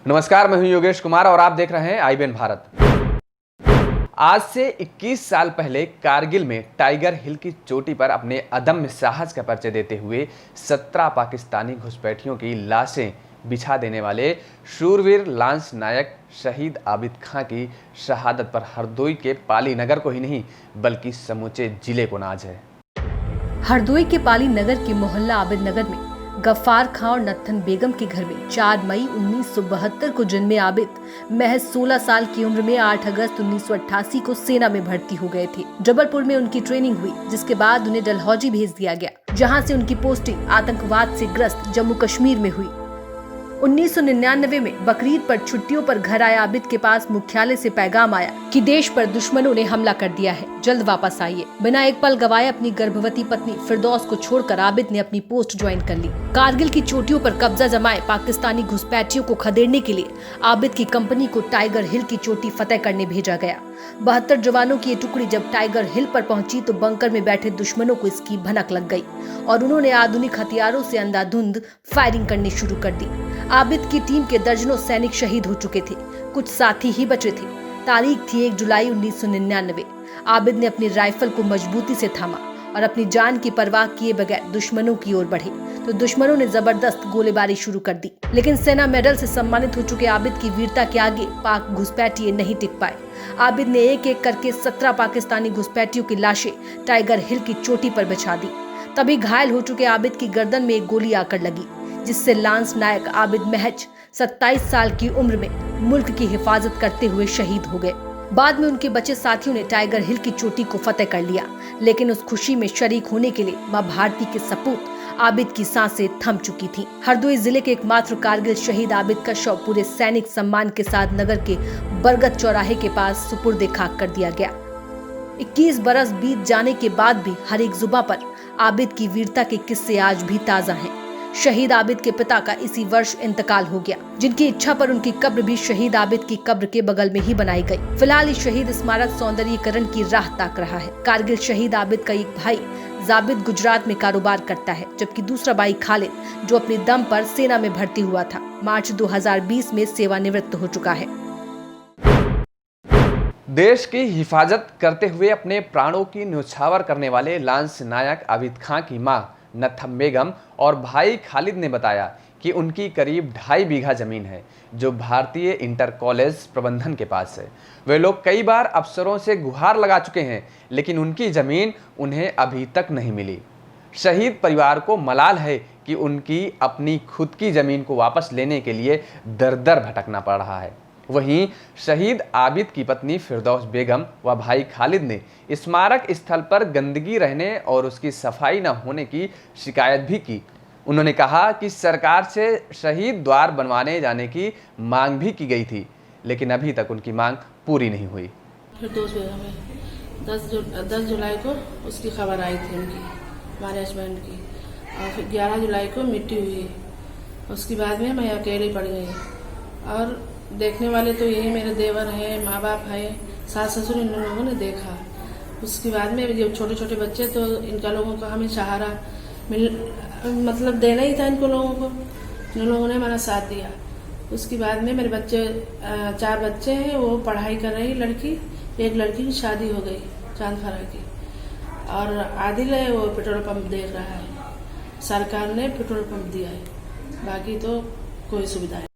नमस्कार, मैं हूं योगेश कुमार और आप देख रहे हैं IBN भारत। आज से 21 साल पहले कारगिल में टाइगर हिल की चोटी पर अपने अदम्य साहस का परिचय देते हुए 17 पाकिस्तानी घुसपैठियों की लाशें बिछा देने वाले शूरवीर लांस नायक शहीद आबिद खां की शहादत पर हरदोई के पाली नगर को ही नहीं बल्कि समूचे जिले को नाज है। हरदोई के पाली नगर के मोहल्ला आबिद नगर में गफ्फार खां और नत्थन बेगम के घर में 4 मई 1972 को जन्मे आबिद महज 16 साल की उम्र में 8 अगस्त 1988 को सेना में भर्ती हो गए थे। जबलपुर में उनकी ट्रेनिंग हुई, जिसके बाद उन्हें डलहौजी भेज दिया गया, जहां से उनकी पोस्टिंग आतंकवाद से ग्रस्त जम्मू कश्मीर में हुई। 1999 में बकरीद पर छुट्टियों पर घर आए आबिद के पास मुख्यालय से पैगाम आया कि देश पर दुश्मनों ने हमला कर दिया है, जल्द वापस आइए। बिना एक पल गवाए अपनी गर्भवती पत्नी फिरदौस को छोड़कर आबिद ने अपनी पोस्ट ज्वाइन कर ली। कारगिल की चोटियों पर कब्जा जमाए पाकिस्तानी घुसपैठियों को खदेड़ने के लिए आबिद की कंपनी को टाइगर हिल की चोटी फतेह करने भेजा गया। 72 जवानों की ये टुकड़ी जब टाइगर हिल पर पहुंची तो बंकर में बैठे दुश्मनों को इसकी भनक लग गई और उन्होंने आधुनिक हथियारों से अंधाधुंध फायरिंग करनी शुरू कर दी। आबिद की टीम के दर्जनों सैनिक शहीद हो चुके थे, कुछ साथी ही बचे थे। तारीख थी 1 जुलाई 1999। आबिद ने अपनी राइफल को मजबूती से थामा और अपनी जान की परवाह किए बगैर दुश्मनों की ओर बढ़े तो दुश्मनों ने जबरदस्त गोलीबारी शुरू कर दी। लेकिन सेना मेडल से सम्मानित हो चुके आबिद की वीरता के आगे पाक घुसपैठिए नहीं टिक पाए। आबिद ने एक एक करके 17 पाकिस्तानी घुसपैठियों की लाशें टाइगर हिल की चोटी पर बिछा दी। तभी घायल हो चुके आबिद की गर्दन में एक गोली आकर लगी, जिससे लांस नायक आबिद महज 27 साल की उम्र में मुल्क की हिफाजत करते हुए शहीद हो गए। बाद में उनके बचे साथियों ने टाइगर हिल की चोटी को फतेह कर लिया, लेकिन उस खुशी में शरीक होने के लिए मां भारती के सपूत आबिद की सांसें थम चुकी थीं। हरदोई जिले के एकमात्र कारगिल शहीद आबिद का शव पूरे सैनिक सम्मान के साथ नगर के बरगद चौराहे के पास सुपुर्द खाक कर दिया गया। 21 बरस बीत जाने के बाद भी हर एक जुबां पर आबिद की वीरता के किस्से आज भी ताजा हैं। शहीद आबिद के पिता का इसी वर्ष इंतकाल हो गया, जिनकी इच्छा पर उनकी कब्र भी शहीद आबिद की कब्र के बगल में ही बनाई गई। फिलहाल इस शहीद स्मारक सौंदर्यीकरण की राह ताक रहा है। कारगिल शहीद आबिद का एक भाई जाबिद गुजरात में कारोबार करता है, जबकि दूसरा भाई खालिद, जो अपने दम पर सेना में भर्ती हुआ था, मार्च 2020 में सेवानिवृत्त हो चुका है। देश की हिफाजत करते हुए अपने प्राणों की न्यौछावर करने वाले लांस नायक आबिद खां की मां नत्थन बेगम और भाई खालिद ने बताया कि उनकी करीब 2.5 बीघा जमीन है, जो भारतीय इंटर कॉलेज प्रबंधन के पास है। वे लोग कई बार अफसरों से गुहार लगा चुके हैं, लेकिन उनकी जमीन उन्हें अभी तक नहीं मिली। शहीद परिवार को मलाल है कि उनकी अपनी खुद की जमीन को वापस लेने के लिए दर दर भटकना पड़ रहा है। वहीं शहीद आबिद की पत्नी फिरदौस बेगम व भाई खालिद ने स्मारक स्थल पर गंदगी रहने और उसकी सफाई न होने की शिकायत भी की। उन्होंने कहा कि सरकार से शहीद द्वार बनवाने जाने की मांग भी की गई थी, लेकिन अभी तक उनकी मांग पूरी नहीं हुई। फिरदौस बेगम है, 10 जुलाई को उसकी खबर आई थी उनकी, हमारे हस्बैंड की, और फिर 11 जुलाई को मिट्टी हुई। उसके बाद में मैं अकेली पड़ गई और देखने वाले तो यही मेरे देवर हैं, माँ बाप हैं, सास ससुर, इन लोगों ने देखा। उसके बाद में जो छोटे छोटे बच्चे, तो इनका लोगों का हमें सहारा मतलब देना ही था इनको लोगों को। इन लोगों ने हमारा साथ दिया। उसके बाद में मेरे बच्चे 4 बच्चे हैं, वो पढ़ाई कर रही लड़की, एक लड़की की शादी हो गई चांदफरा की, और आदिल है वो पेट्रोल पंप देख रहा है। सरकार ने पेट्रोल पंप दिया है, बाकी तो कोई सुविधा है।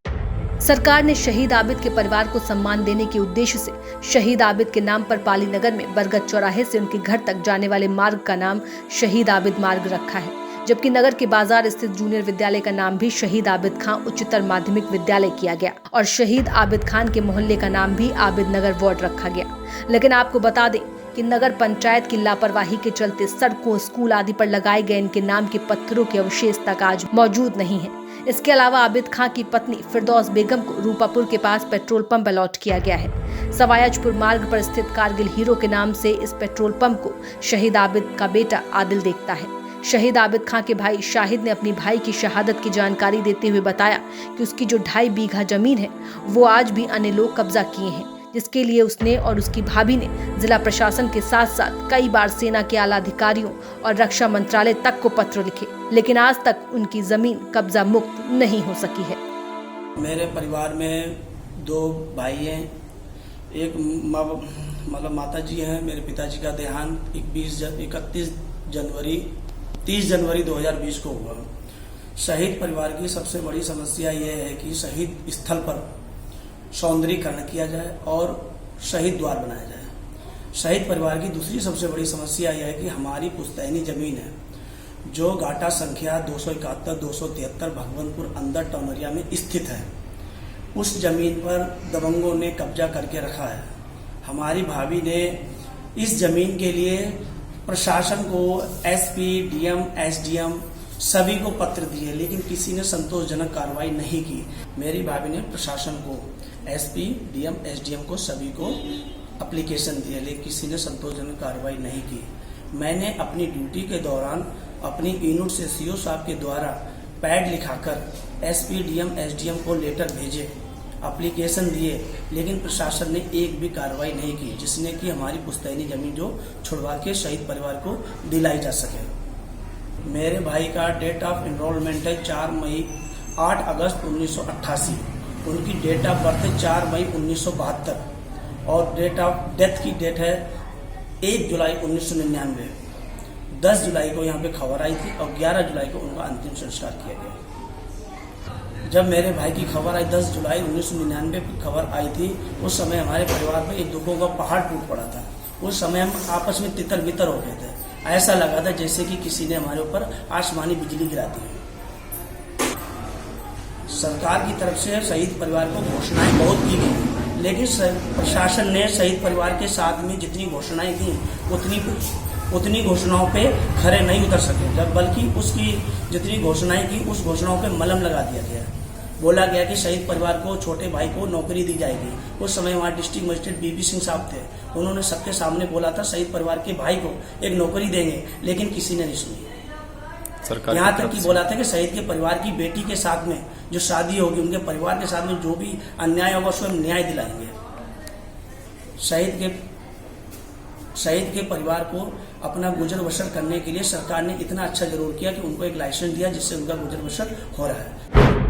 सरकार ने शहीद आबिद के परिवार को सम्मान देने के उद्देश्य से शहीद आबिद के नाम पर पाली नगर में बरगद चौराहे से उनके घर तक जाने वाले मार्ग का नाम शहीद आबिद मार्ग रखा है, जबकि नगर के बाजार स्थित जूनियर विद्यालय का नाम भी शहीद आबिद खां उच्चतर माध्यमिक विद्यालय किया गया और शहीद आबिद खान के मोहल्ले का नाम भी आबिद नगर वार्ड रखा गया। लेकिन आपको बता दें कि नगर पंचायत की लापरवाही के चलते सड़कों, स्कूल आदि पर लगाए गए इनके नाम के पत्थरों के अवशेष तक आज मौजूद नहीं है। इसके अलावा आबिद खां की पत्नी फिरदौस बेगम को रूपापुर के पास पेट्रोल पंप अलॉट किया गया है। सवायजपुर मार्ग पर स्थित कारगिल हीरो के नाम से इस पेट्रोल पंप को शहीद आबिद का बेटा आदिल देखता है। शहीद आबिद खां के भाई शाहिद ने अपनी भाई की शहादत की जानकारी देते हुए बताया कि उसकी जो 2.5 बीघा जमीन है वो आज भी अन्य लोग कब्जा किए हैं, जिसके लिए उसने और उसकी भाभी ने जिला प्रशासन के साथ साथ कई बार सेना के आला अधिकारियों और रक्षा मंत्रालय तक को पत्र लिखे, लेकिन आज तक उनकी जमीन कब्जा मुक्त नहीं हो सकी है। मेरे परिवार में 2 भाई हैं। एक मतलब माता जी हैं। मेरे पिताजी का देहांत 30 जनवरी 2020 को हुआ। शहीद परिवार की सबसे बड़ी समस्या यह है कि शहीद स्थल पर सौंदर्यीकरण किया जाए और शहीद द्वार बनाया जाए। शहीद परिवार की दूसरी सबसे बड़ी समस्या यह है कि हमारी पुश्तैनी जमीन है जो घाटा संख्या 271, 273 भगवंतपुर अंदर टौनरिया में स्थित है। उस जमीन पर दबंगों ने कब्जा करके रखा है। हमारी भाभी ने इस जमीन के लिए प्रशासन को एसपी, डीएम, एसडीएम सभी को पत्र दिए, लेकिन किसी ने संतोषजनक कार्रवाई नहीं की। मेरी भाभी ने प्रशासन को एसपी, डीएम, एसडीएम को सभी को एप्लीकेशन दिए, लेकिन किसी ने संतोषजनक कार्रवाई नहीं की। मैंने अपनी ड्यूटी के दौरान अपनी यूनिट से सीओ साहब के द्वारा पैड लिखाकर एसपी, डीएम, एसडीएम को लेटर भेजे, एप्लीकेशन दिए, लेकिन प्रशासन ने एक भी कार्रवाई नहीं की जिसने कि हमारी पुश्तैनी जमीन जो छुड़वा के शहीद परिवार को दिलाई जा सके। मेरे भाई का डेट ऑफ एनरोलमेंट है 8 अगस्त 1988। उनकी डेट ऑफ बर्थ है 4 मई 1972 और डेट ऑफ डेथ की डेट है 1 जुलाई 1999। 10 जुलाई को यहाँ पे खबर आई थी और 11 जुलाई को उनका अंतिम संस्कार किया गया। जब मेरे भाई की खबर आई 10 जुलाई 1999 की खबर आई थी, उस समय हमारे परिवार में एक दुखों का पहाड़ टूट पड़ा था। उस समय हम आपस में तितर बितर हो गए थे। ऐसा लगा था जैसे कि किसी ने हमारे ऊपर आसमानी बिजली गिरा दी है। सरकार की तरफ से शहीद परिवार को घोषणाएं बहुत की गई, लेकिन प्रशासन ने शहीद परिवार के साथ में जितनी घोषणाएं की उतनी घोषणाओं पे खरे नहीं उतर सके, जब बल्कि उसकी जितनी घोषणाएं की उस घोषणाओं पे मलम लगा दिया गया। बोला गया कि शहीद परिवार को, छोटे भाई को नौकरी दी जाएगी। उस समय वहाँ डिस्ट्रिक्ट मजिस्ट्रेट बीबी सिंह साहब थे। उन्होंने सबके सामने बोला था शहीद परिवार के भाई को एक नौकरी देंगे, लेकिन किसी ने नहीं सुनी। यहाँ तक कि बोला था कि शहीद के परिवार की बेटी के साथ में जो शादी होगी, उनके परिवार के साथ में जो भी अन्याय होगा स्वयं न्याय दिलाएंगे। शहीद के परिवार को अपना गुजर बसर करने के लिए सरकार ने इतना अच्छा जरूर किया कि उनको एक लाइसेंस दिया जिससे उनका गुजर बसर हो रहा है।